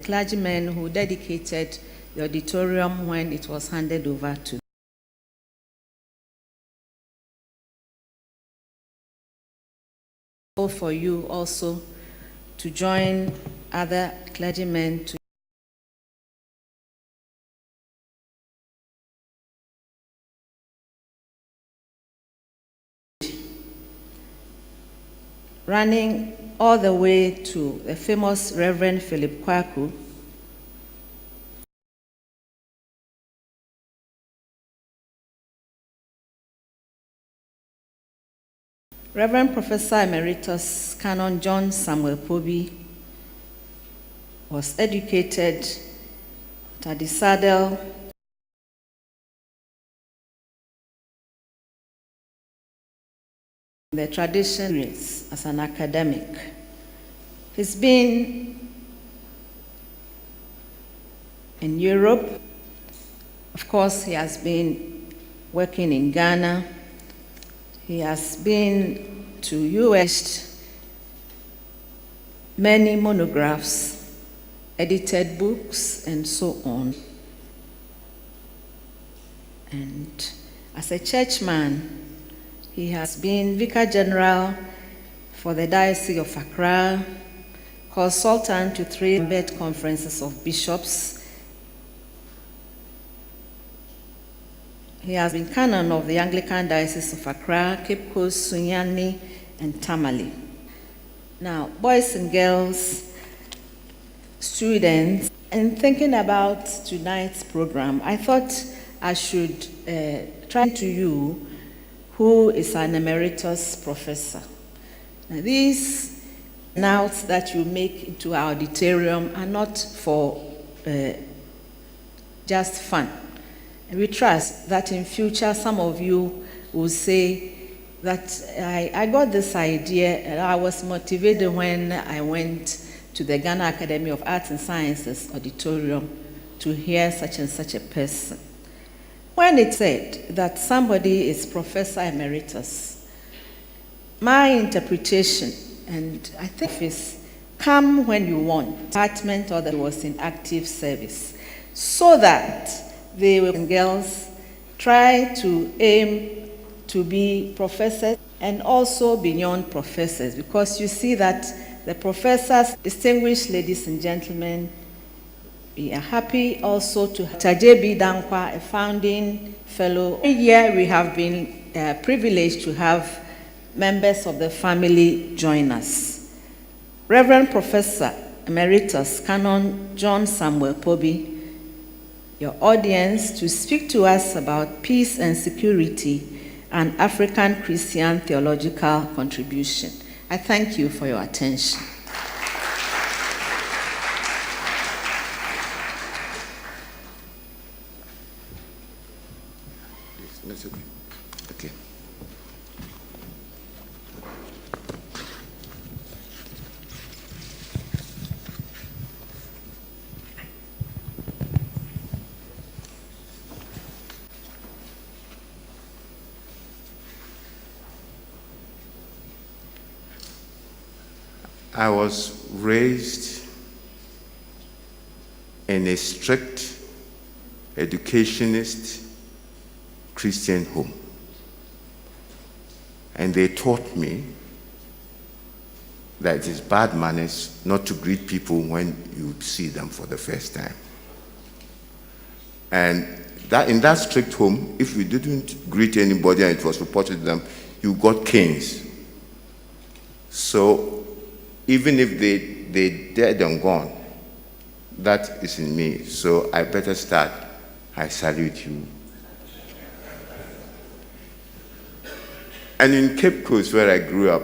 clergymen who dedicated the auditorium when it was handed over to for you also to join other clergymen to running all the way to the famous Reverend Philip Kwaku, Reverend Professor Emeritus Canon John Samuel Pobee was educated at the Saddle the tradition as an academic. He's been in Europe. Of course, he has been working in Ghana. He has been to US, many monographs, edited books, and so on. And as a churchman, he has been Vicar General for the Diocese of Accra, consultant to 3 Bed Conferences of Bishops. He has been canon of the Anglican Diocese of Accra, Cape Coast, Sunyani, and Tamale. Now, boys and girls, students, and thinking about tonight's program, I thought I should try to you who is an emeritus professor. Now, these notes that you make into our auditorium are not for just fun. And we trust that in future some of you will say that I got this idea and I was motivated when I went to the Ghana Academy of Arts and Sciences auditorium to hear such and such a person. When it said that somebody is Professor Emeritus, my interpretation, and I think it's come when you want, department or that was in active service, so that they will, girls, try to aim to be professors and also beyond professors, because you see that the professors, distinguished ladies and gentlemen, we are happy also to have JB Danquah, a founding fellow. Every year we have been privileged to have members of the family join us. Reverend Professor Emeritus Canon John Samuel Pobee, your audience, to speak to us about peace and security and African Christian theological contribution. I thank you for your attention. Okay. I was raised in a strict educationist Christian home. And they taught me that it is bad manners not to greet people when you see them for the first time. And that in that strict home, if you didn't greet anybody and it was reported to them, you got canes. So even if they dead and gone, that is in me. So I better start. I salute you. And in Cape Coast, where I grew up,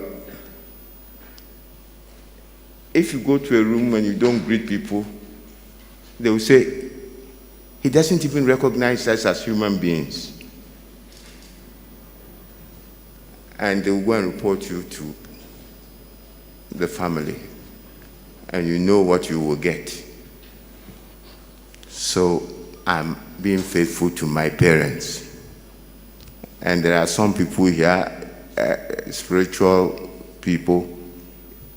if you go to a room and you don't greet people, they will say, he doesn't even recognize us as human beings. And they will go and report you to the family, and you know what you will get. So I'm being faithful to my parents. And there are some people here, spiritual people,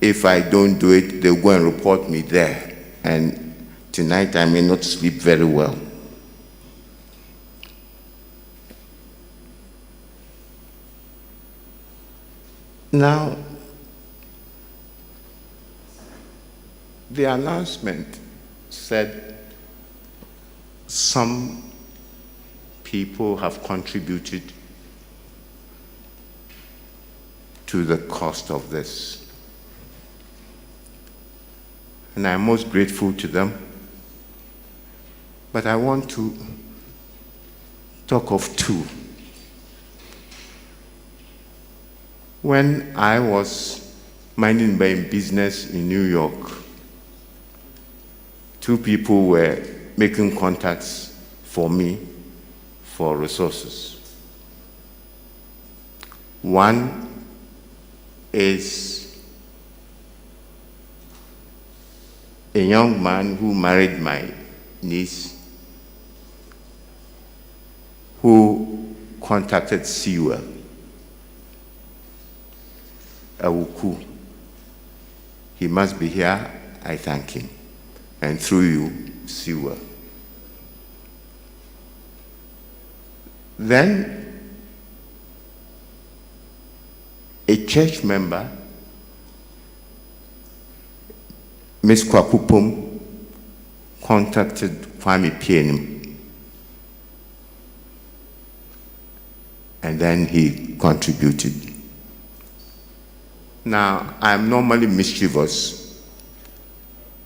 if I don't do it, they'll go and report me there. And tonight I may not sleep very well. Now, the announcement said some people have contributed to the cost of this. And I'm most grateful to them. But I want to talk of two. When I was minding my business in New York, two people were making contacts for me for resources. One is a young man who married my niece, who contacted Siwa Awuku. He must be here, I thank him. And through you, Siwa. Then, a church member, Ms. Kwakupum, contacted Kwame Pienim. And then he contributed. Now, I'm normally mischievous,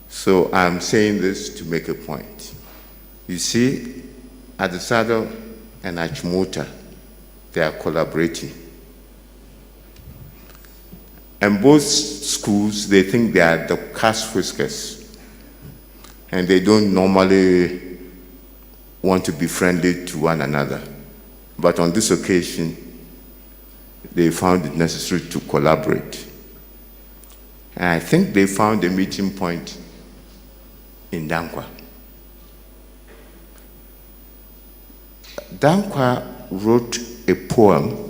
so I'm saying this to make a point. You see, Adesado and Achimota, they are collaborating. And both schools, they think they are the cash whiskers, and they don't normally want to be friendly to one another. But on this occasion, they found it necessary to collaborate. And I think they found a meeting point in Danquah. Danquah wrote a poem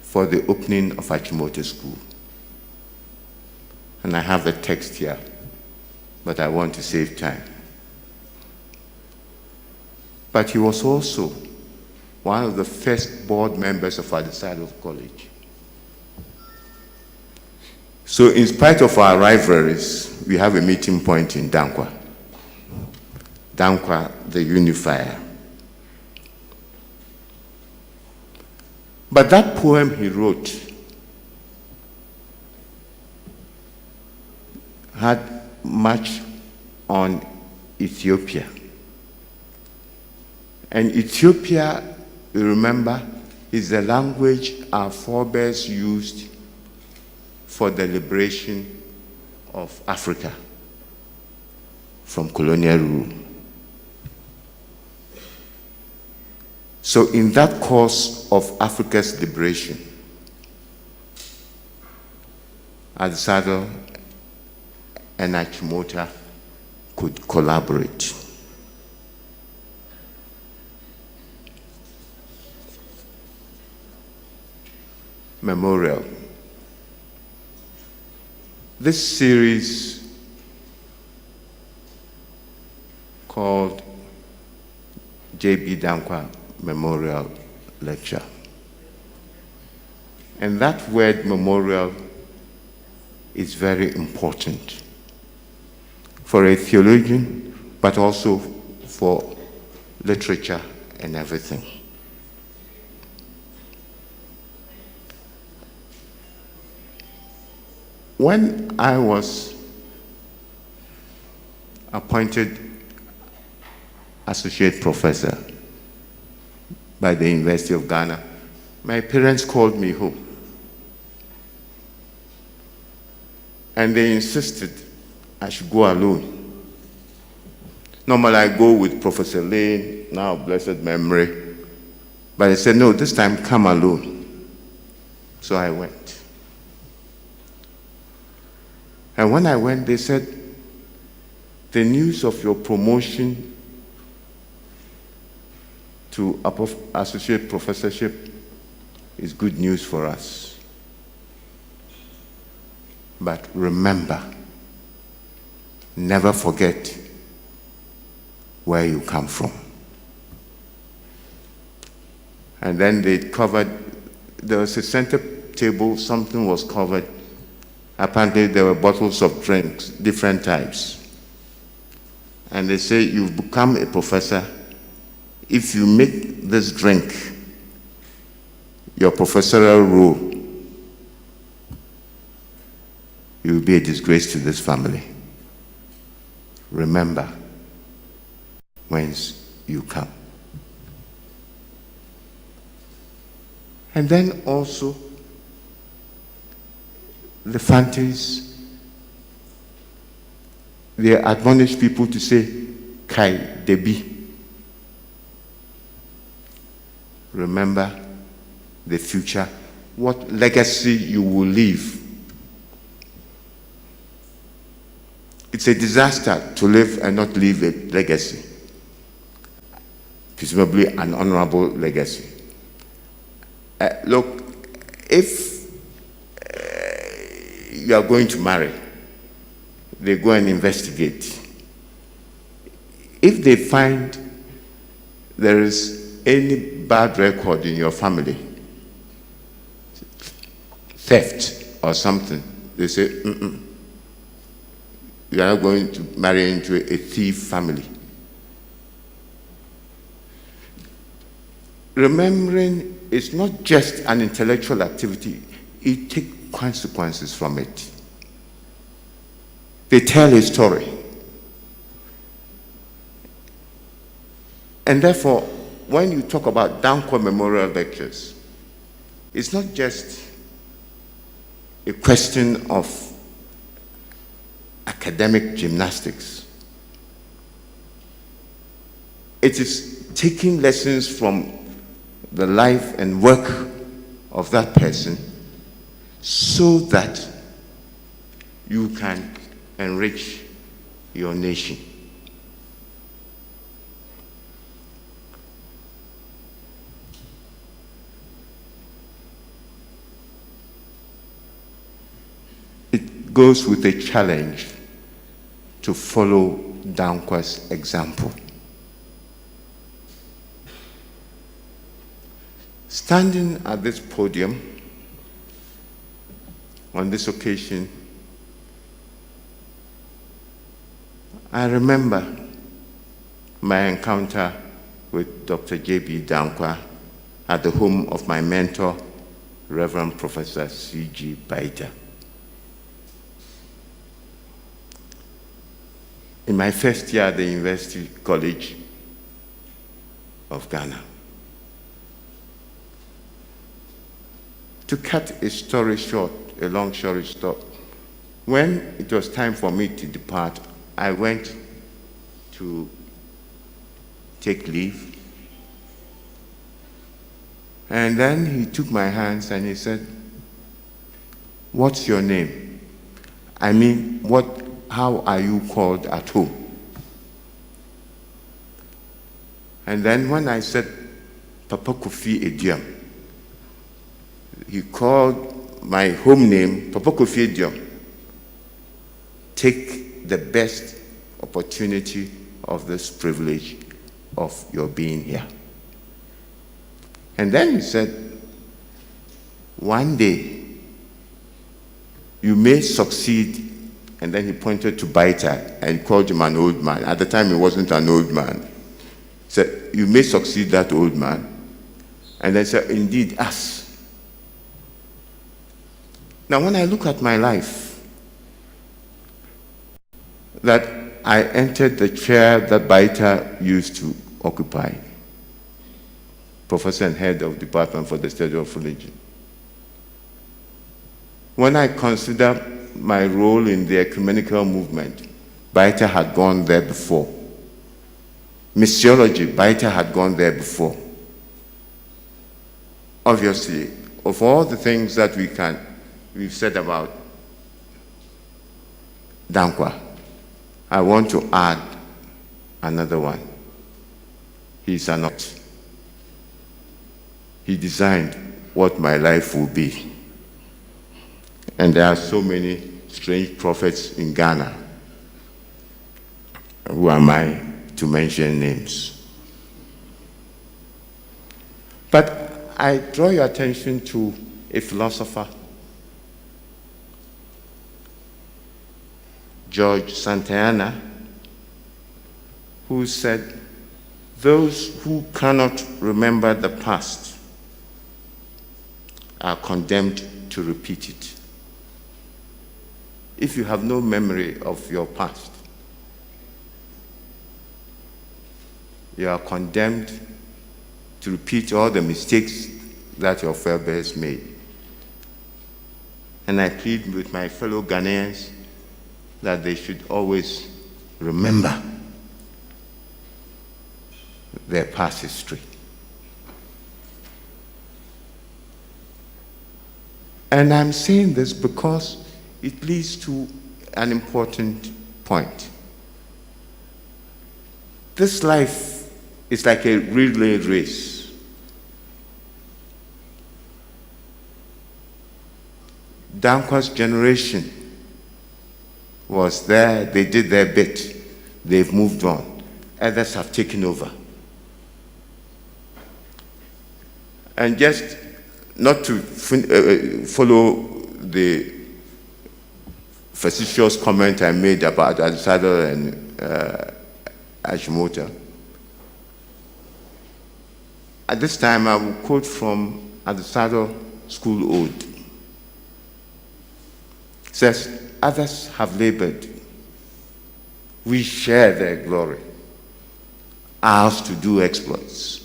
for the opening of Achimota School. And I have the text here, but I want to save time. But he was also one of the first board members of Adesado College. So in spite of our rivalries, we have a meeting point in Danquah. Danquah, the unifier. But that poem he wrote had much on Ethiopia. And Ethiopia, you remember, is the language our forebears used for the liberation of Africa from colonial rule. So in that course of Africa's liberation, Adesado and Achimota could collaborate. Memorial. This series called JB Danquah Memorial Lecture. And that word memorial is very important for a theologian, but also for literature and everything. When I was appointed associate professor by the University of Ghana, my parents called me home. And they insisted I should go alone. Normally I go with Professor Lane, now blessed memory. But they said, no, this time come alone. So I went. And when I went, they said, the news of your promotion to associate professorship is good news for us. But remember, never forget where you come from. And then they covered, there was a center table, something was covered. Apparently there were bottles of drinks, different types. And they say, you've become a professor if you make this drink your professorial role. You will be a disgrace to this family. Remember whence you come. And then also, the Fantes, they admonish people to say, Kai Debi. Remember the future, what legacy you will leave. It's a disaster to live and not leave a legacy, presumably an honorable legacy. Look, if you are going to marry, they go and investigate. If they find there is any bad record in your family, theft or something, they say, you are not going to marry into a thief family. Remembering it's not just an intellectual activity, it takes consequences from it. They tell a story. And therefore, when you talk about Danquah Memorial Lectures, it's not just a question of academic gymnastics. It is taking lessons from the life and work of that person so that you can enrich your nation. It goes with a challenge to follow Danquah's example. Standing at this podium on this occasion, I remember my encounter with Dr. JB Danquah at the home of my mentor, Reverend Professor C.G. Baita. In my first year at the University College of Ghana. To cut a story short, a long story short, when it was time for me to depart, I went to take leave. And then he took my hands and he said, "What's your name? I mean, how are you called at home?" And then when I said, "Papa Kofi Ediam," he called my home name, Papa Kofi Ediam. Take the best opportunity of this privilege of your being here. And then he said, "One day, you may succeed." And then he pointed to Baita and called him an old man. At the time, he wasn't an old man. He said, "You may succeed that old man." And then said, "Indeed, us." Now, when I look at my life, that I entered the chair that Baita used to occupy, Professor and Head of Department for the Study of Religion. When I consider my role in the ecumenical movement, Baita had gone there before. Missiology, Baita had gone there before. Obviously, of all the things that we've said about Danquah, I want to add another one. He's an artist. He designed what my life will be. And there are so many strange prophets in Ghana. Who am I to mention names? But I draw your attention to a philosopher, George Santayana, who said, "Those who cannot remember the past are condemned to repeat it." If you have no memory of your past, you are condemned to repeat all the mistakes that your forebears made. And I plead with my fellow Ghanaians that they should always remember their past history. And I'm saying this because it leads to an important point. This life is like a relay race. Danquah's generation was there, they did their bit, they've moved on. Others have taken over. And just not to follow the facetious comment I made about Adisado and Ashimota, at this time I will quote from Adisado School Ode. It says, "Others have labored, we share their glory, ours to do exploits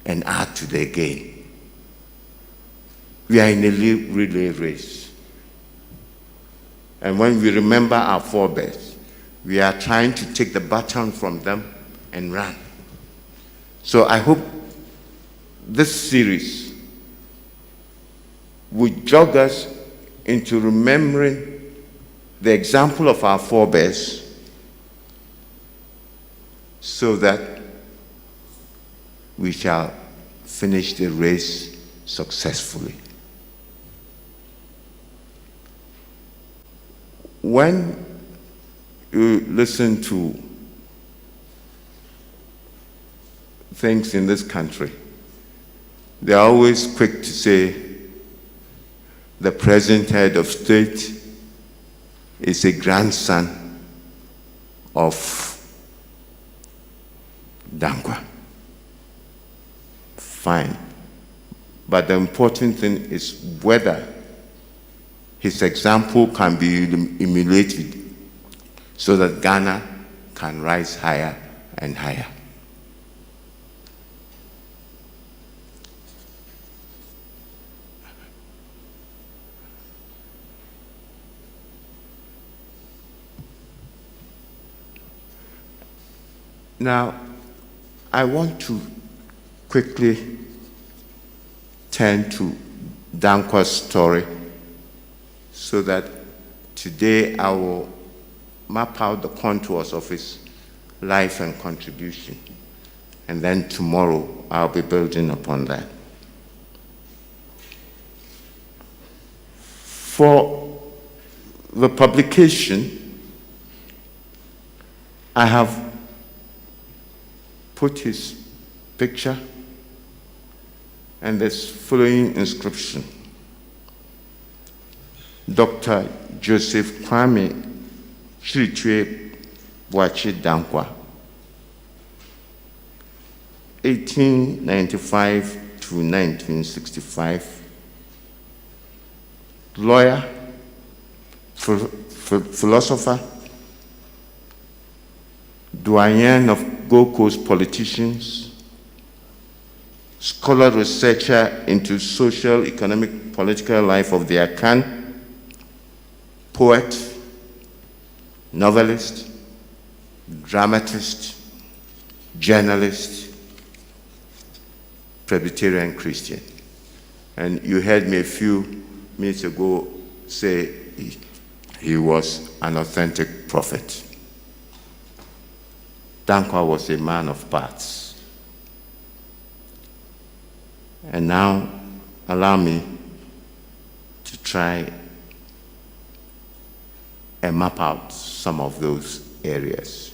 and add to their gain. We are in a relay race. And when we remember our forebears, we are trying to take the baton from them and run." So I hope this series would jog us into remembering the example of our forebears so that we shall finish the race successfully. When you listen to things in this country, they are always quick to say the present head of state is a grandson of Danquah. Fine. But the important thing is whether his example can be emulated so that Ghana can rise higher and higher. Now, I want to quickly turn to Danquah's story so that today I will map out the contours of his life and contribution. And then tomorrow I'll be building upon that. For the publication, I have put his picture and this following inscription: Dr. Joseph Kwame Chiritwe Boakye Danquah, 1895 to 1965, lawyer, philosopher, doyen of Gold Coast politicians, scholar researcher into social, economic, political life of the Akan, poet, novelist, dramatist, journalist, Presbyterian Christian. And you heard me a few minutes ago say he was an authentic prophet. Danquah was a man of parts. And now, allow me to try and map out some of those areas.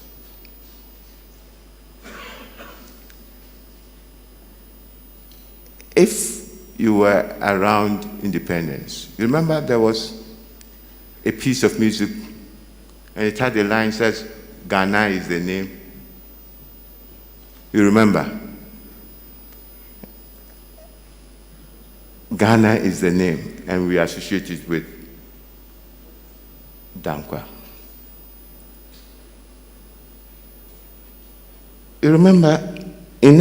If you were around independence, you remember there was a piece of music and it had a line that says, Ghana is the name. You remember? Ghana is the name, and we associate it with Danquah. You remember in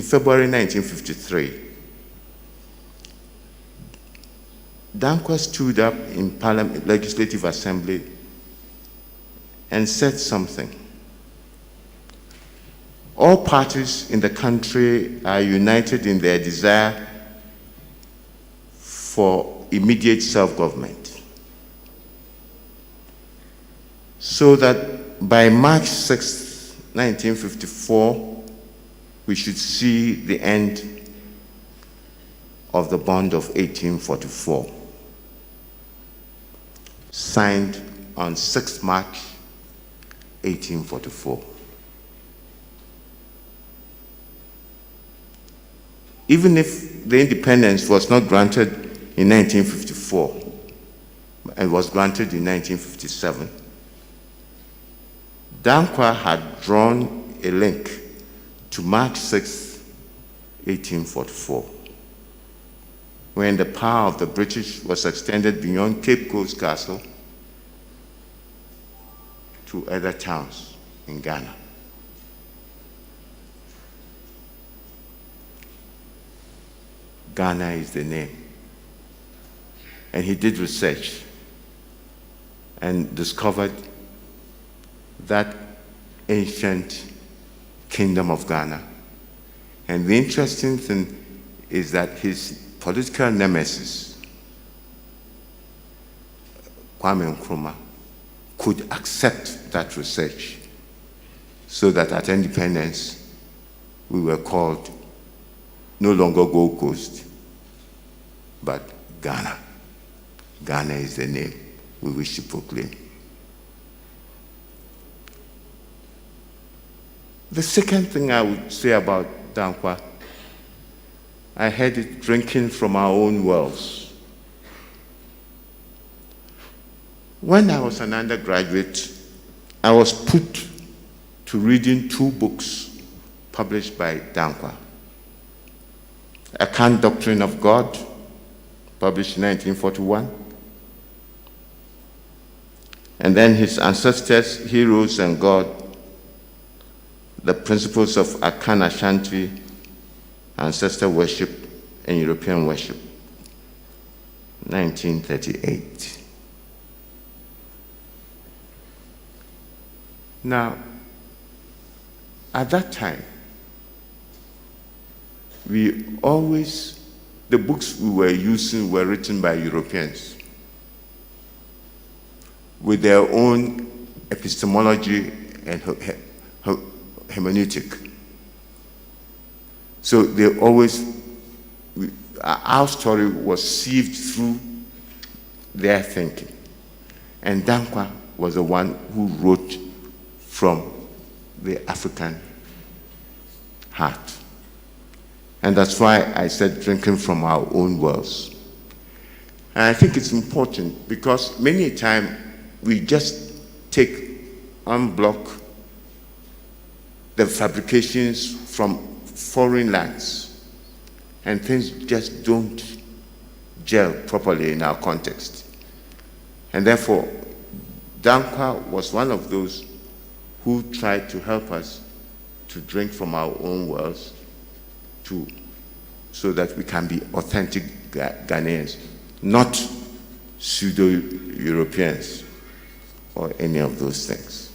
February 1953, Danquah stood up in Parliament, Legislative Assembly, and said something. All parties in the country are united in their desire for immediate self-government, so that by March 6, 1954, we should see the end of the bond of 1844, signed on 6 March 1844. Even if the independence was not granted in 1954, and was granted in 1957, Danquah had drawn a link to March 6, 1844, when the power of the British was extended beyond Cape Coast Castle to other towns in Ghana. Ghana is the name. And he did research and discovered that ancient kingdom of Ghana. And the interesting thing is that his political nemesis, Kwame Nkrumah, could accept that research, so that at independence we were called no longer Gold Coast, but Ghana. Ghana is the name we wish to proclaim. The second thing I would say about Danquah, I heard it drinking from our own wells. When I was an undergraduate, I was put to reading 2 books published by Danquah. A Cant Doctrine of God, published in 1941. And then his ancestors, heroes, and God, the principles of Akan Ashanti, ancestor worship, and European worship, 1938. Now, at that time, the books we were using were written by Europeans with their own epistemology and hermeneutic. So our story was sieved through their thinking. And Danquah was the one who wrote from the African heart. And that's why I said drinking from our own wells. And I think it's important because many a time we just unblock the fabrications from foreign lands, and things just don't gel properly in our context. And therefore, Danquah was one of those who tried to help us to drink from our own wells so that we can be authentic Ghanaians, not pseudo-Europeans or any of those things.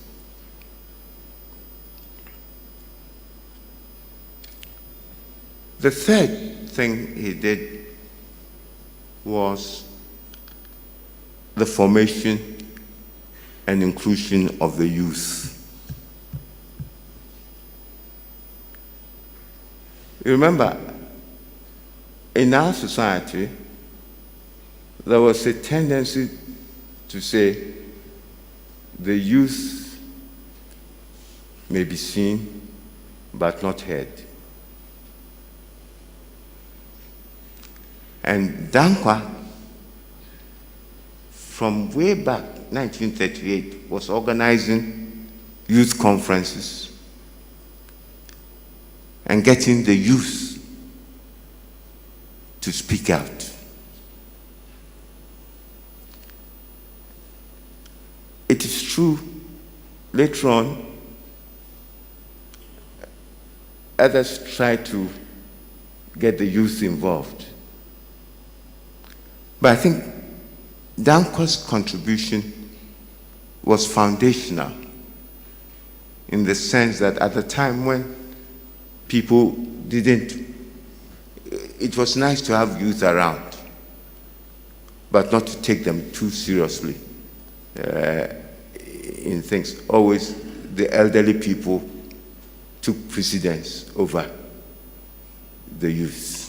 The third thing he did was the formation and inclusion of the youth. You remember, in our society, there was a tendency to say the youth may be seen but not heard. And Danquah, from way back, 1938, was organizing youth conferences and getting the youth to speak out. It is true, later on, others tried to get the youth involved. But I think Danquah's contribution was foundational in the sense that at the time when people didn't, it was nice to have youth around, but not to take them too seriously in things. Always the elderly people took precedence over the youth.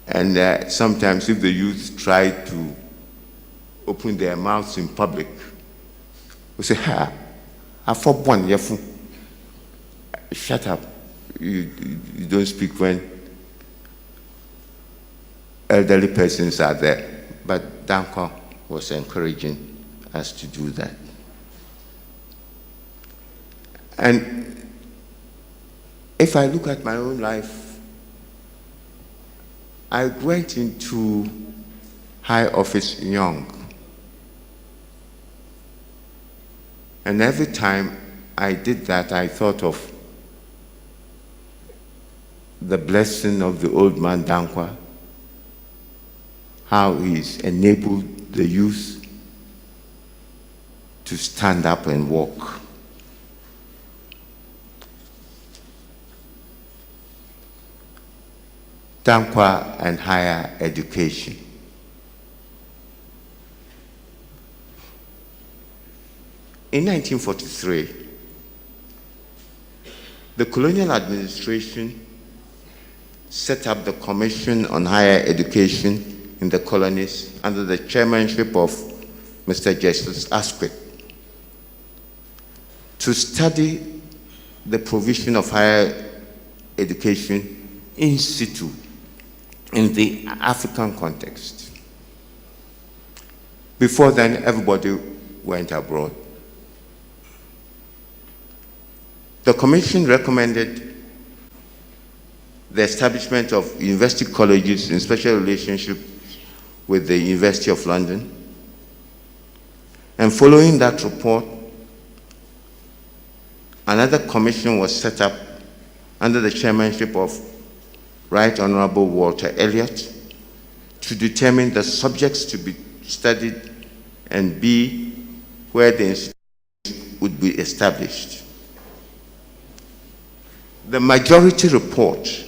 And sometimes if the youth tried to open their mouths in public, we say, shut up. You don't speak when elderly persons are there. But Danquah was encouraging us to do that. And if I look at my own life, I went into high office young. And every time I did that, I thought of the blessing of the old man Danquah, how he's enabled the youth to stand up and walk. Danquah and higher education. In 1943, the colonial administration set up the Commission on Higher Education in the colonies under the chairmanship of Mr. Justice Asquith to study the provision of higher education in situ in the African context. Before then, everybody went abroad. The Commission recommended the establishment of university colleges in special relationship with the University of London. And following that report, another commission was set up under the chairmanship of Right Honorable Walter Elliott to determine the subjects to be studied and B, where the institute would be established. The majority report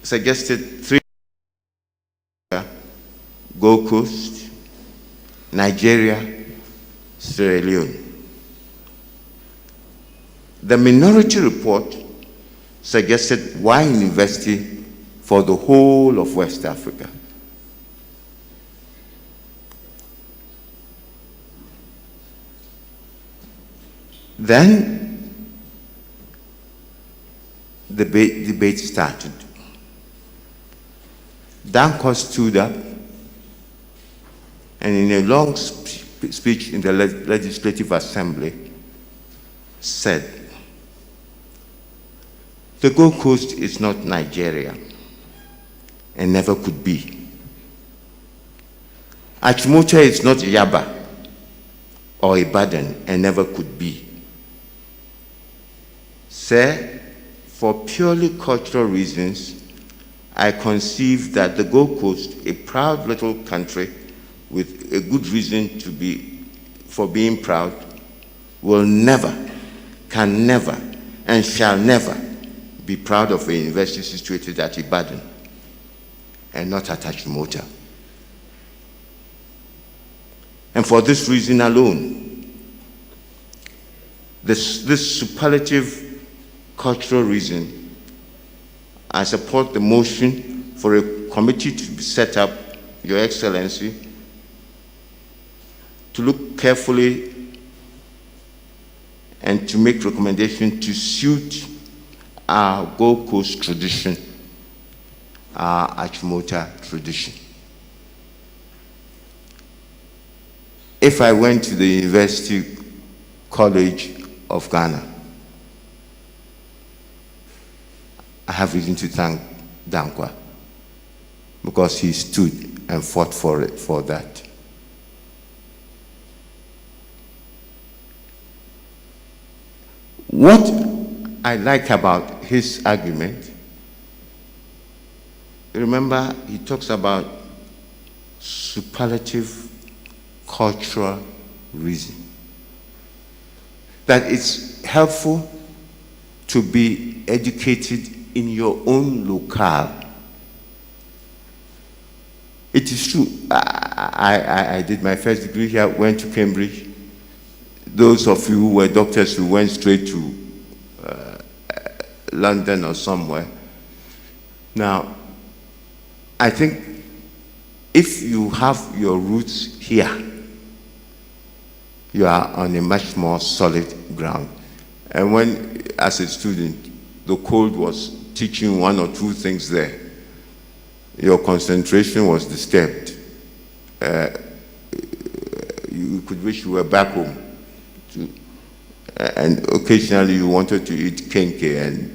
suggested 3: Gold Coast, Nigeria, Sierra Leone. The minority report suggested one university for the whole of West Africa. Then the debate started. Danquah stood up and in a long speech in the Legislative Assembly said, the Gold Coast is not Nigeria and never could be. Achimota is not Yaba or Ibadan and never could be. Sir, for purely cultural reasons, I conceive that the Gold Coast, a proud little country with a good reason for being proud, will never, can never, and shall never be proud of a university situated at Ibadan and not at Achimota. And for this reason alone, this superlative cultural reason, I support the motion for a committee to be set up, Your Excellency, to look carefully and to make recommendations to suit our Gold Coast tradition, our Achimota tradition. If I went to the University College of Ghana, I have reason to thank Danquah because he stood and fought for that. What I like about his argument, remember he talks about superlative cultural reason. That it's helpful to be educated in your own locale. It is true. I did my first degree here, went to Cambridge. Those of you who were doctors who went straight to London or somewhere. Now, I think if you have your roots here, you are on a much more solid ground. And when, as a student, the cold was teaching one or two things there, your concentration was disturbed. You could wish you were back home. And occasionally you wanted to eat kenke and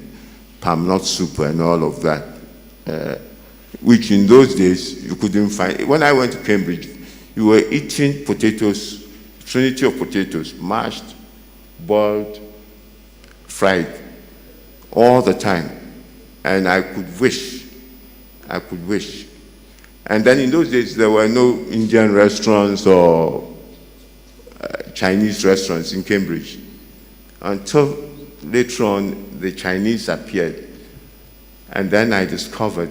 palm nut soup and all of that, which in those days you couldn't find. When I went to Cambridge, you were eating potatoes, trinity of potatoes, mashed, boiled, fried, all the time. And I could wish. And then in those days, there were no Indian restaurants or Chinese restaurants in Cambridge. Until later on, the Chinese appeared. And then I discovered,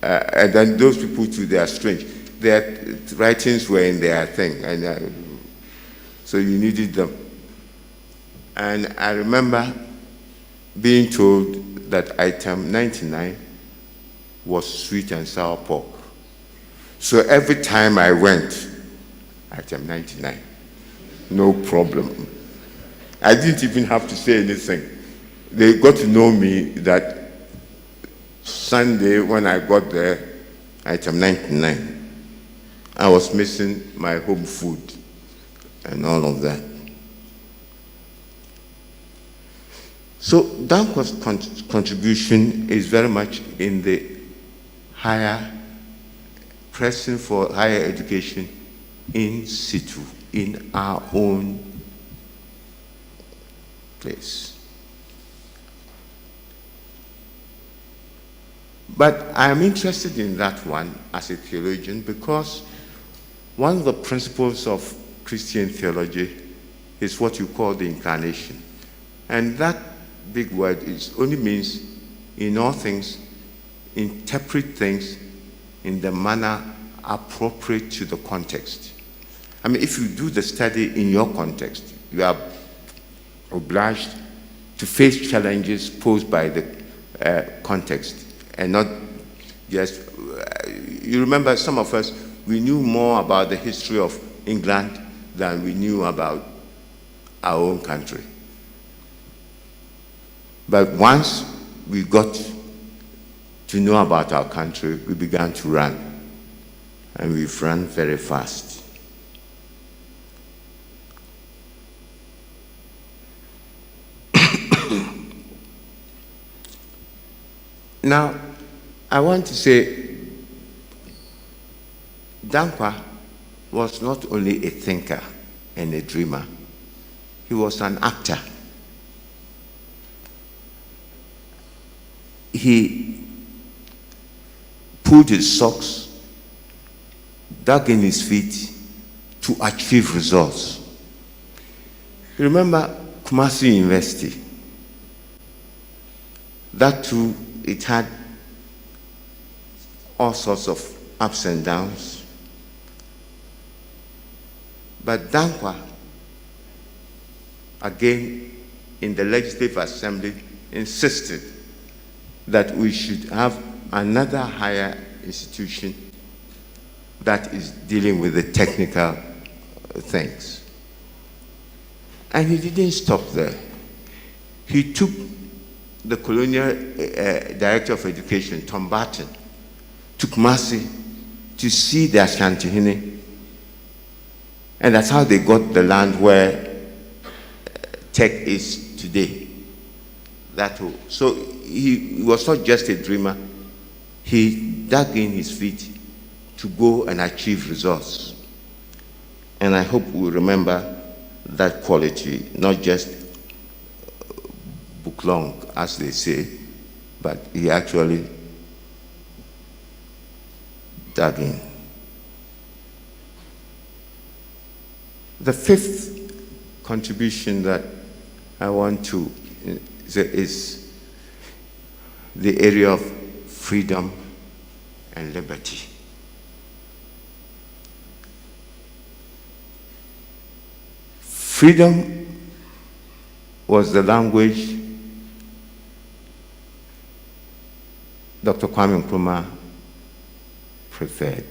and then those people too, they are strange. Their writings were in their thing, and so you needed them. And I remember being told that item 99 was sweet and sour pork. So every time I went, item 99, no problem. I didn't even have to say anything. They got to know me that Sunday when I got there, item 99, I was missing my home food and all of that. So Danquah's contribution is very much in the higher, pressing for higher education in situ, in our own place. But I am interested in that one as a theologian because one of the principles of Christian theology is what you call the incarnation. And that big word only means, in all things, interpret things in the manner appropriate to the context. I mean, if you do the study in your context, you are obliged to face challenges posed by the context and not just... you remember some of us, we knew more about the history of England than we knew about our own country. But once we got to know about our country, we began to run. And we've run very fast. Now, I want to say, Danquah was not only a thinker and a dreamer, he was an actor. He pulled his socks, dug in his feet to achieve results. You remember Kumasi University? That too, it had all sorts of ups and downs. But Danquah, again, in the Legislative Assembly, insisted that we should have another higher institution that is dealing with the technical things. And he didn't stop there. He took the colonial director of education, Tom Barton, to Kumasi to see the Ashantihene. And that's how they got the land where Tech is today. So he was not just a dreamer. He dug in his feet to go and achieve results. And I hope we remember that quality, not just book long, as they say, but he actually dug in. The fifth contribution that I want to say is the area of freedom and liberty. Freedom was the language Dr. Kwame Nkrumah preferred.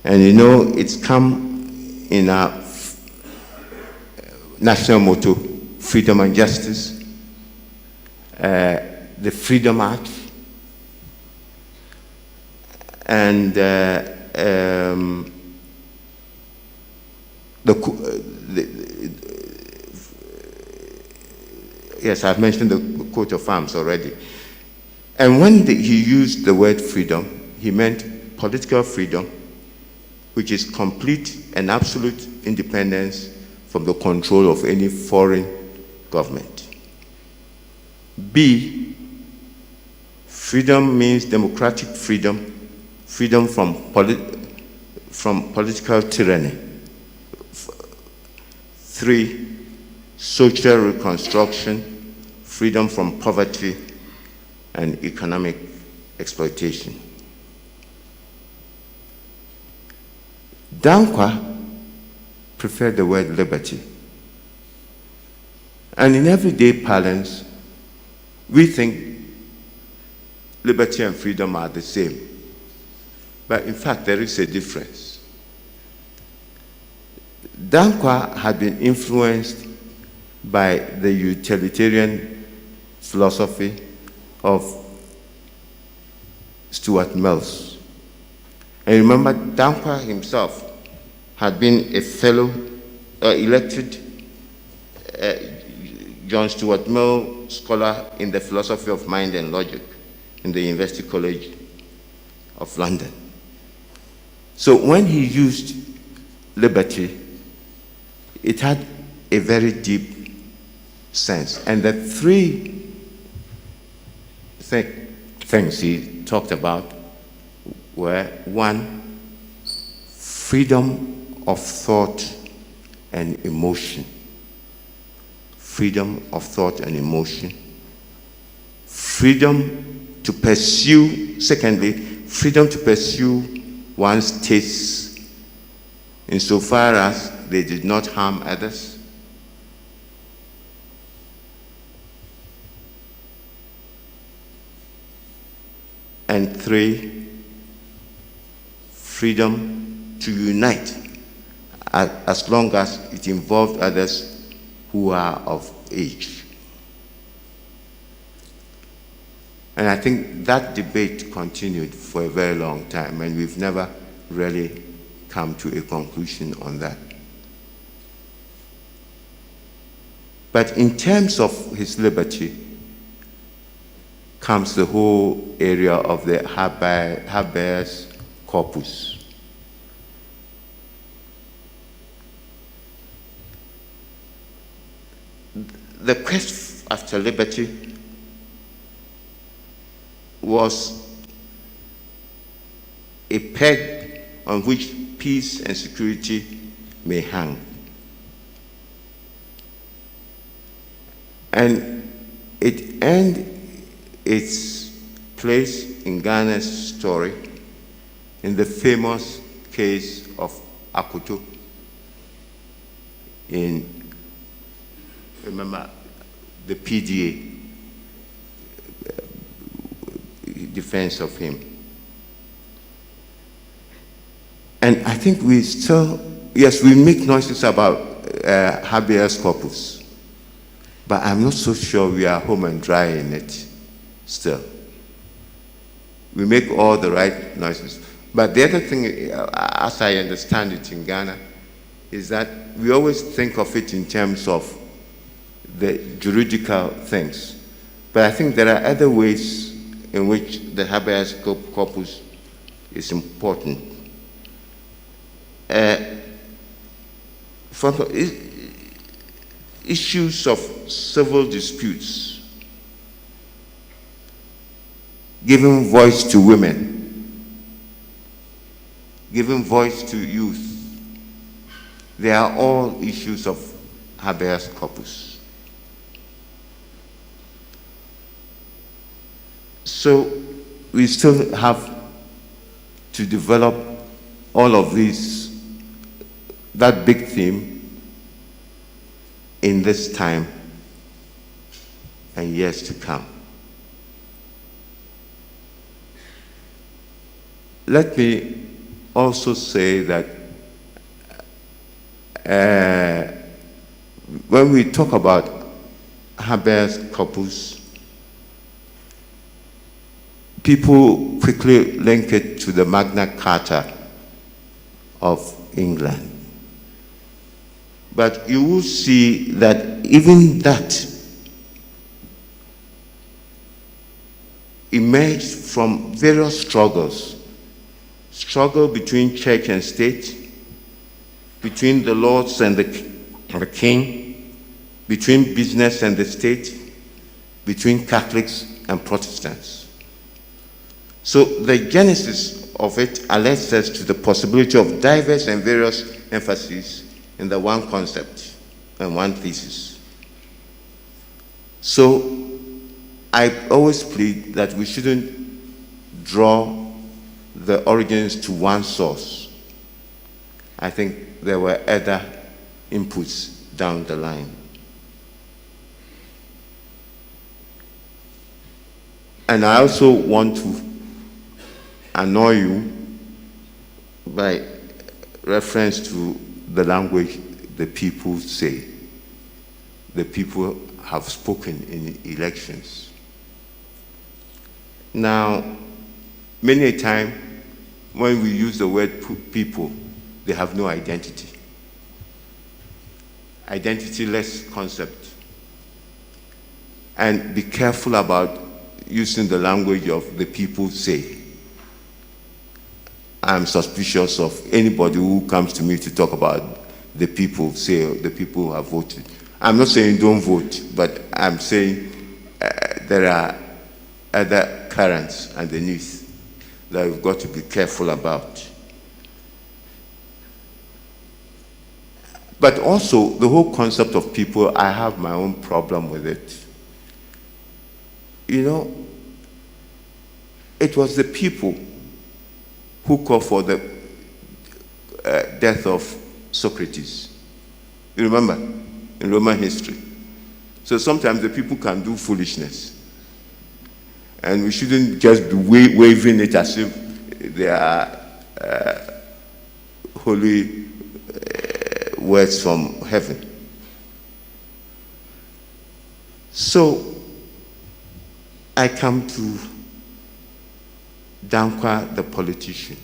And you know, it's come in our national motto, freedom and justice, the Freedom Act, and yes, I've mentioned the coat of arms already. And when he used the word freedom, he meant political freedom, which is complete and absolute independence from the control of any foreign government. B, freedom means democratic freedom, freedom from political tyranny. 3, social reconstruction, freedom from poverty and economic exploitation. Danquah preferred the word liberty. And in everyday parlance, we think liberty and freedom are the same. But in fact, there is a difference. Danquah had been influenced by the utilitarian philosophy of Stuart Mills. And remember, Danquah himself had been a fellow, elected John Stuart Mill Scholar in the philosophy of mind and logic in the University College of London. So when he used liberty, it had a very deep sense. And the three things he talked about were: 1, freedom of thought and emotion. Freedom of thought and emotion. Freedom to pursue, secondly, freedom to pursue one's tastes insofar as they did not harm others. And 3, freedom to unite as long as it involved others who are of age. And I think that debate continued for a very long time, and we've never really come to a conclusion on that. But in terms of his liberty comes the whole area of the habeas corpus. The quest after liberty was a peg on which peace and security may hang. And it earned its place in Ghana's story in the famous case of Akoto in, remember, the PDA defense of him. And I think we still, yes, we make noises about habeas corpus, but I'm not so sure we are home and dry in it still. We make all the right noises. But the other thing, as I understand it in Ghana, is that we always think of it in terms of the juridical things. But I think there are other ways in which the habeas corpus is important. For issues of civil disputes, giving voice to women, giving voice to youth, they are all issues of habeas corpus. So we still have to develop all of these, that big theme, in this time and years to come. Let me also say that when we talk about habeas corpus, people quickly link it to the Magna Carta of England. But you will see that even that emerged from various struggles. Struggle between church and state, between the lords and the king, between business and the state, between Catholics and Protestants. So the genesis of it alerts us to the possibility of diverse and various emphases in the one concept and one thesis. So I always plead that we shouldn't draw the origins to one source. I think there were other inputs down the line. And I also want to annoy you by reference to the language the people say. The people have spoken in elections. Now, many a time when we use the word people, they have no identity. Identityless concept. And be careful about using the language of the people say. I'm suspicious of anybody who comes to me to talk about the people say, or the people who have voted. I'm not saying don't vote, but I'm saying there are other currents underneath that we've got to be careful about. But also, the whole concept of people, I have my own problem with it. You know, it was the people who called for the death of Socrates. You remember? In Roman history. So sometimes the people can do foolishness. And we shouldn't just be waving it as if they are holy words from heaven. So I come to Danquah the politician.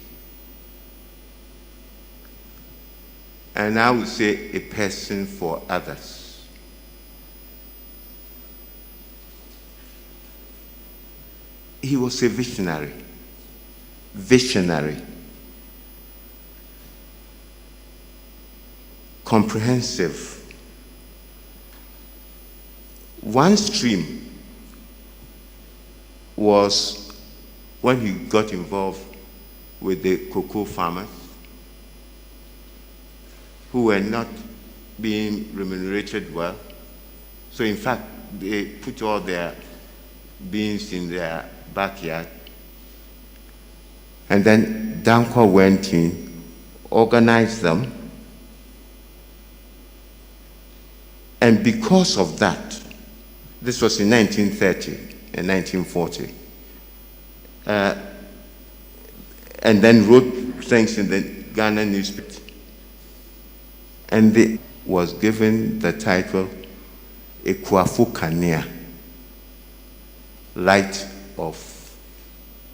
And I would say a person for others. He was a visionary, comprehensive. One stream was when he got involved with the cocoa farmers who were not being remunerated well. So in fact, they put all their beans in their backyard. And then Danquah went in, organized them, and because of that, this was in 1930 and 1940, and then wrote things in the Ghana newspaper. And they was given the title Ekwafu Kanea, Light of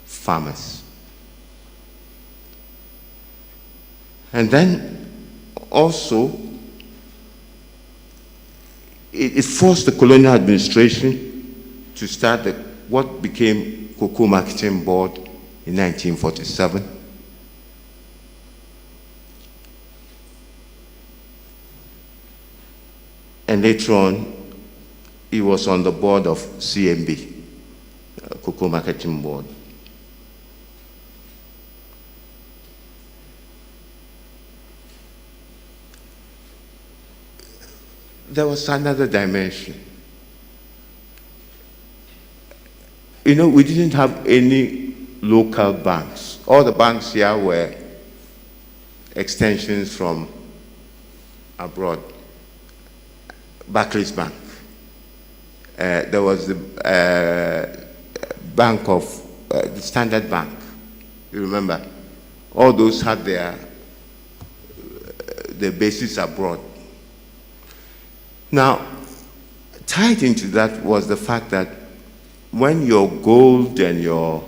Farmers. And then also, it forced the colonial administration to start what became Cocoa Marketing Board in 1947. And later on, he was on the board of CMB, Cocoa Marketing Board. There was another dimension. You know, we didn't have any local banks. All the banks here were extensions from abroad. Barclays Bank. There was the Bank of, the Standard Bank. You remember? All those had their bases abroad. Now, tied into that was the fact that when your gold and your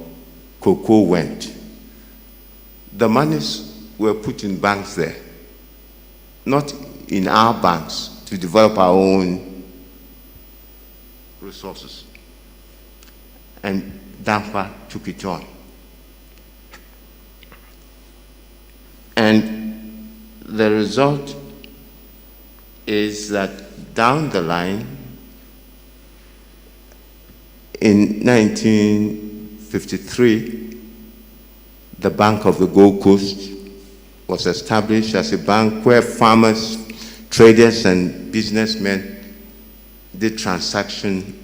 cocoa went, the monies were put in banks there, not in our banks to develop our own resources. And Danquah took it on. And the result is that down the line, in 1953, the Bank of the Gold Coast was established as a bank where farmers, traders, and businessmen did transaction,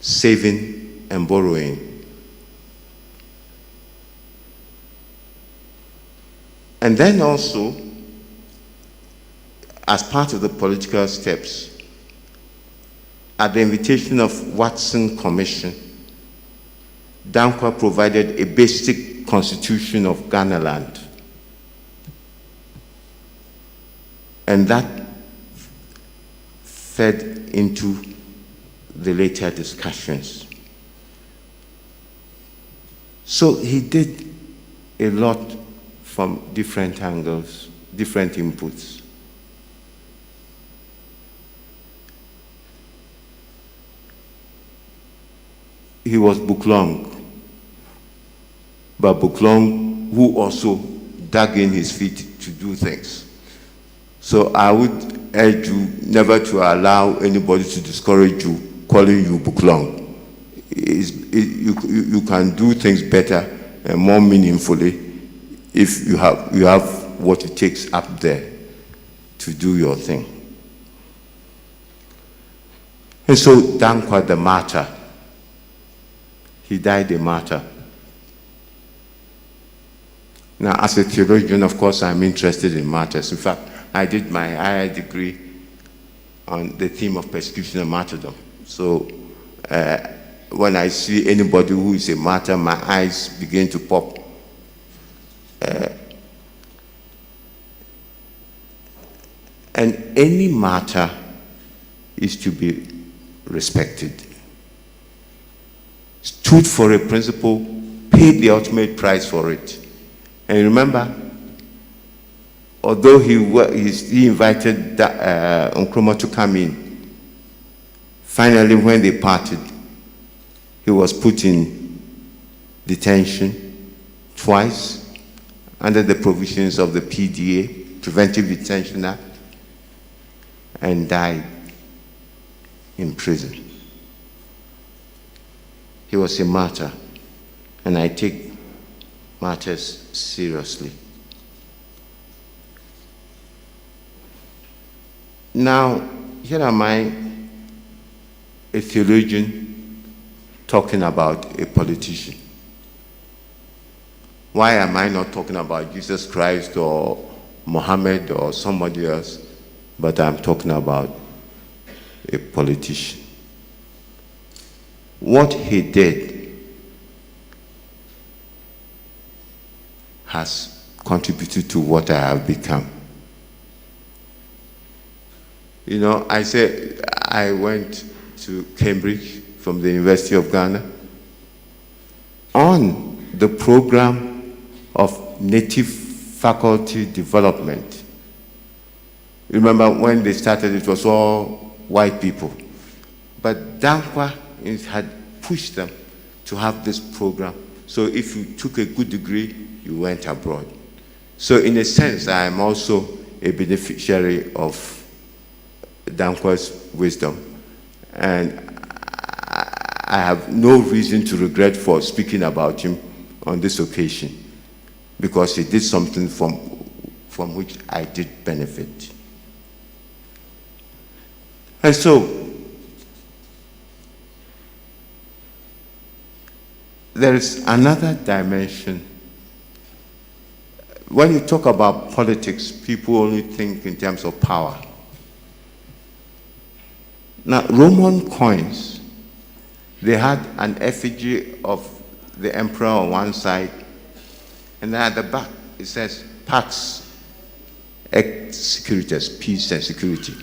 saving, and borrowing. And then also, as part of the political steps, at the invitation of Watson Commission, Danquah provided a basic constitution of Ghana land. And that fed into the later discussions. So he did a lot from different angles, different inputs. He was Buklong, but Buklong who also dug in his feet to do things. So I would urge you never to allow anybody to discourage you calling you Buklong. You can do things better and more meaningfully if you have what it takes up there to do your thing. And so Danquah the martyr, he died a martyr. Now, as a theologian, of course, I'm interested in martyrs. In fact, I did my higher degree on the theme of persecution and martyrdom. So when I see anybody who is a martyr, my eyes begin to pop. And any martyr is to be respected. Stood for a principle, paid the ultimate price for it. And remember, although he invited Nkrumah to come in, finally when they parted, he was put in detention twice under the provisions of the PDA, Preventive Detention Act, and died in prison. He was a martyr, and I take martyrs seriously. Now, here am I, a theologian, talking about a politician. Why am I not talking about Jesus Christ or Muhammad or somebody else, but I'm talking about a politician? What he did has contributed to what I have become. You know, I said I went to Cambridge from the University of Ghana on the program of native faculty development. Remember when they started, it was all white people. But Danquah had pushed them to have this program. So if you took a good degree, you went abroad. So in a sense, I am also a beneficiary of Danquah's wisdom. And I have no reason to regret for speaking about him on this occasion, because he did something from which I did benefit. And so, there is another dimension. When you talk about politics, people only think in terms of power. Now, Roman coins, they had an effigy of the emperor on one side, and then at the back it says Pax et Securitas, peace and security.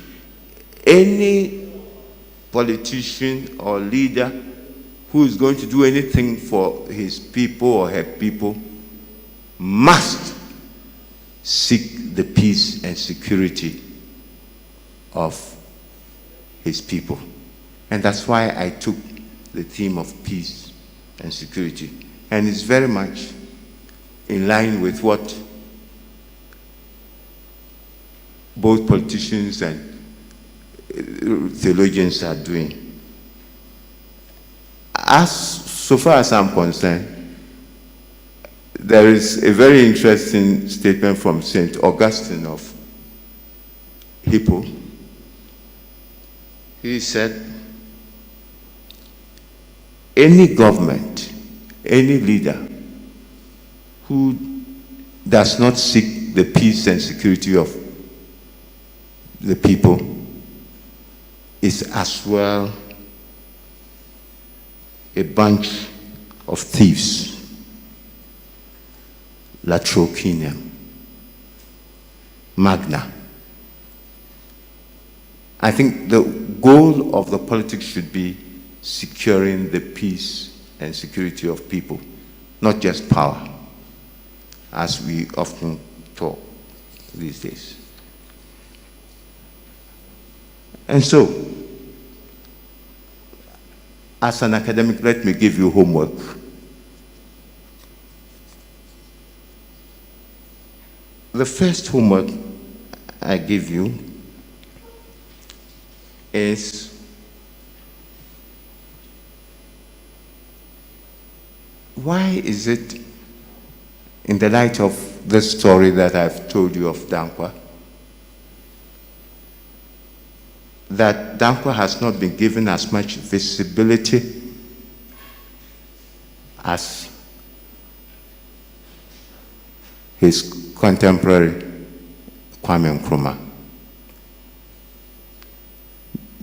Any politician or leader who is going to do anything for his people or her people must seek the peace and security of his people. And that's why I took the theme of peace and security. And it's very much in line with what both politicians and theologians are doing. So far as I'm concerned, there is a very interesting statement from St. Augustine of Hippo. He said, any government, any leader who does not seek the peace and security of the people is as well a bunch of thieves. Latrocinium. Magna. I think the goal of the politics should be securing the peace and security of people, not just power, as we often talk these days. And so, as an academic, let me give you homework. The first homework I give you is why is it, in the light of this story that I've told you of Danquah, that Danquah has not been given as much visibility as his contemporary Kwame Nkrumah?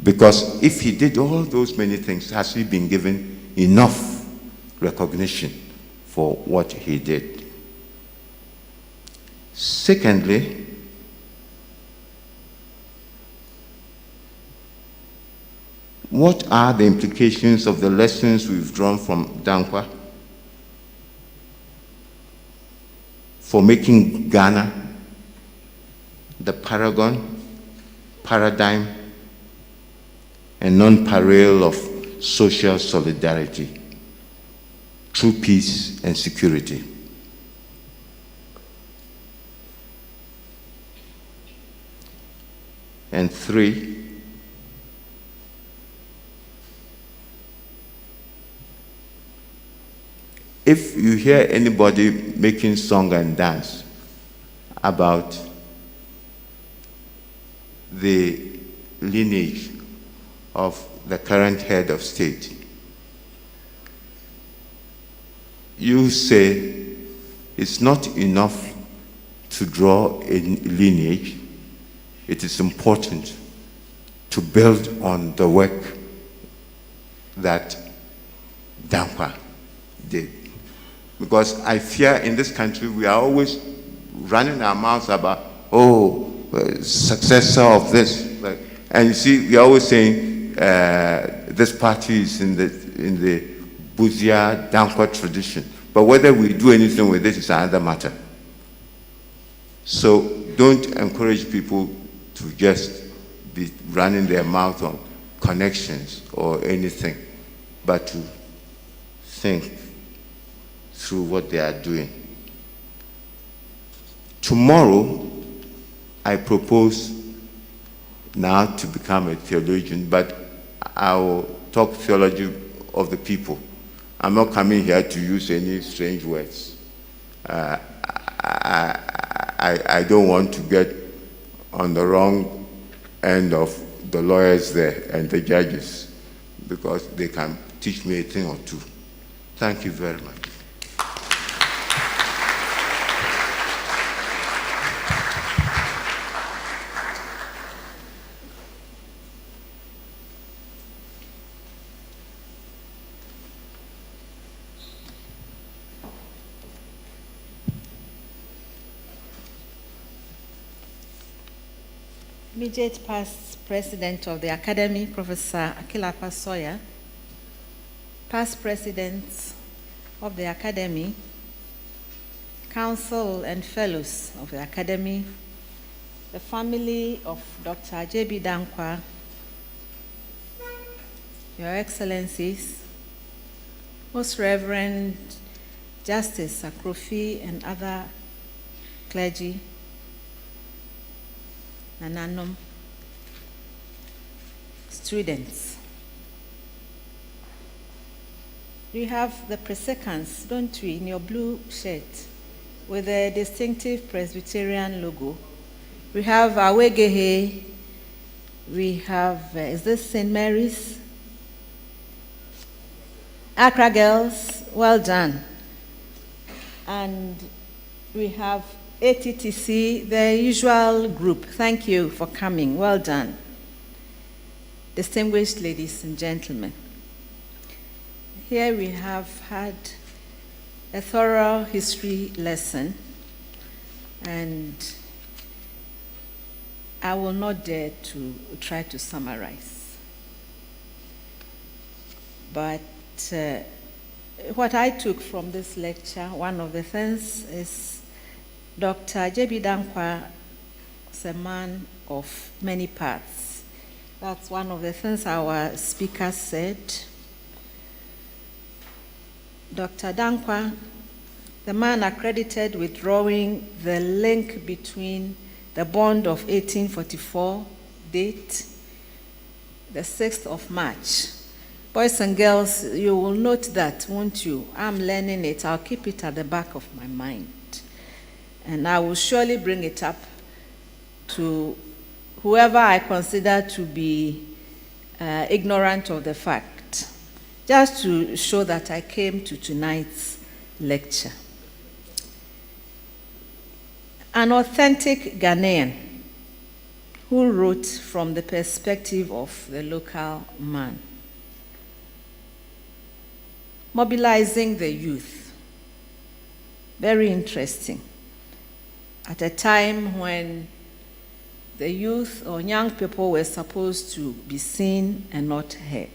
Because if he did all those many things, has he been given enough recognition for what he did? Secondly, what are the implications of the lessons we've drawn from Danquah for making Ghana the paragon, paradigm, and non-parallel of social solidarity, true peace and security? And three, if you hear anybody making song and dance about the lineage of the current head of state, you say it's not enough to draw a lineage. It is important to build on the work that Danquah did. Because I fear in this country we are always running our mouths about, successor of this. And you see, we are always saying this party is in the Buzia Danquah tradition. But whether we do anything with it is another matter. So don't encourage people to just be running their mouth on connections or anything, but to think through what they are doing. Tomorrow, I propose now to become a theologian, but I will talk theology of the people. I'm not coming here to use any strange words. I don't want to get on the wrong end of the lawyers there and the judges, because they can teach me a thing or two. Thank you very much. Immediate past president of the Academy, Professor Akilapa Sawyer, past presidents of the Academy, council and fellows of the Academy, the family of Dr. JB Danquah, Your Excellencies, Most Reverend Justice Akrofi and other clergy, Nananom, students. We have the presecants, don't we, in your blue shirt with a distinctive Presbyterian logo. We have Awegehe, we have, is this St. Mary's? Accra Girls, well done. And we have ATTC, the usual group. Thank you for coming. Well done. Distinguished ladies and gentlemen, here we have had a thorough history lesson, and I will not dare to try to summarize. But what I took from this lecture, one of the things is Dr. JB Danquah is a man of many parts. That's one of the things our speaker said. Dr. Danquah, the man accredited with drawing the link between the bond of 1844 date, the 6th of March. Boys and girls, you will note that, won't you? I'm learning it. I'll keep it at the back of my mind. And I will surely bring it up to whoever I consider to be ignorant of the fact, just to show that I came to tonight's lecture. An authentic Ghanaian who wrote from the perspective of the local man, mobilizing the youth. Very interesting. At a time when the youth or young people were supposed to be seen and not heard.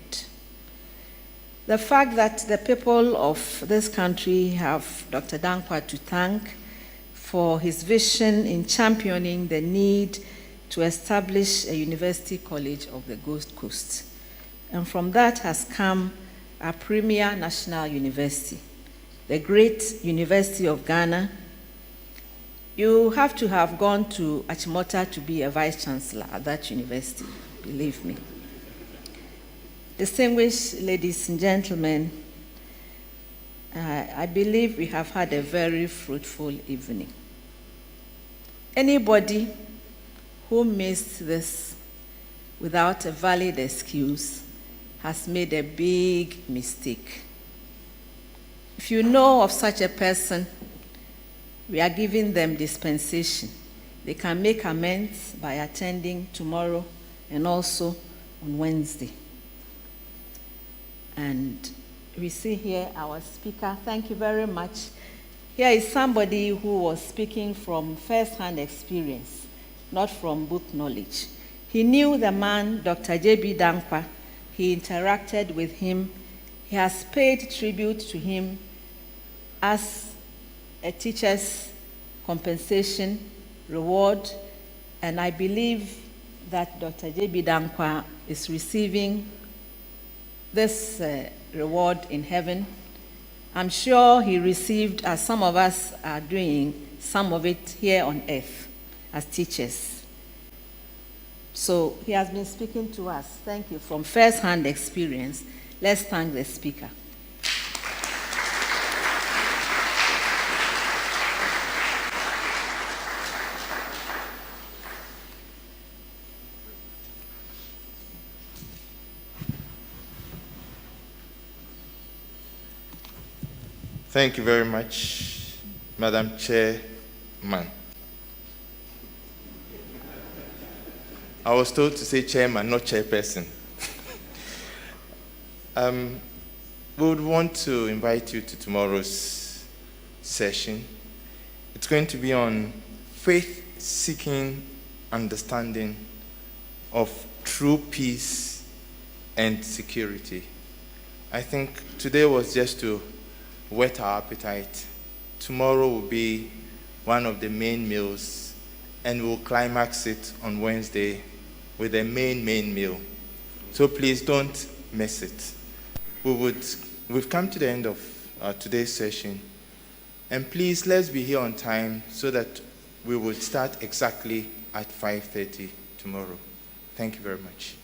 The fact that the people of this country have Dr. Danquah to thank for his vision in championing the need to establish a university college of the Gold Coast. And from that has come a premier national university, the great University of Ghana. You have to have gone to Achimota to be a vice-chancellor at that university, believe me. Distinguished ladies and gentlemen, I believe we have had a very fruitful evening. Anybody who missed this without a valid excuse has made a big mistake. If you know of such a person, we are giving them dispensation. They can make amends by attending tomorrow and also on Wednesday. And we see here our speaker. Thank you very much. Here is somebody who was speaking from first-hand experience, not from book knowledge. He knew the man, Dr. JB Danquah. He interacted with him. He has paid tribute to him as a teacher's compensation, reward, and I believe that Dr. JB Danquah is receiving this reward in heaven. I'm sure he received, as some of us are doing, some of it here on earth as teachers. So he has been speaking to us. Thank you. From first-hand experience, let's thank the speaker. Thank you very much, Madam Chairman. I was told to say chairman, not chairperson. We would want to invite you to tomorrow's session. It's going to be on faith-seeking understanding of true peace and security. I think today was just to whet our appetite. Tomorrow will be one of the main meals, and we'll climax it on Wednesday with a main meal. So please don't miss it. We've come to the end of today's session, and please let's be here on time so that we will start exactly at 5:30 tomorrow. Thank you very much.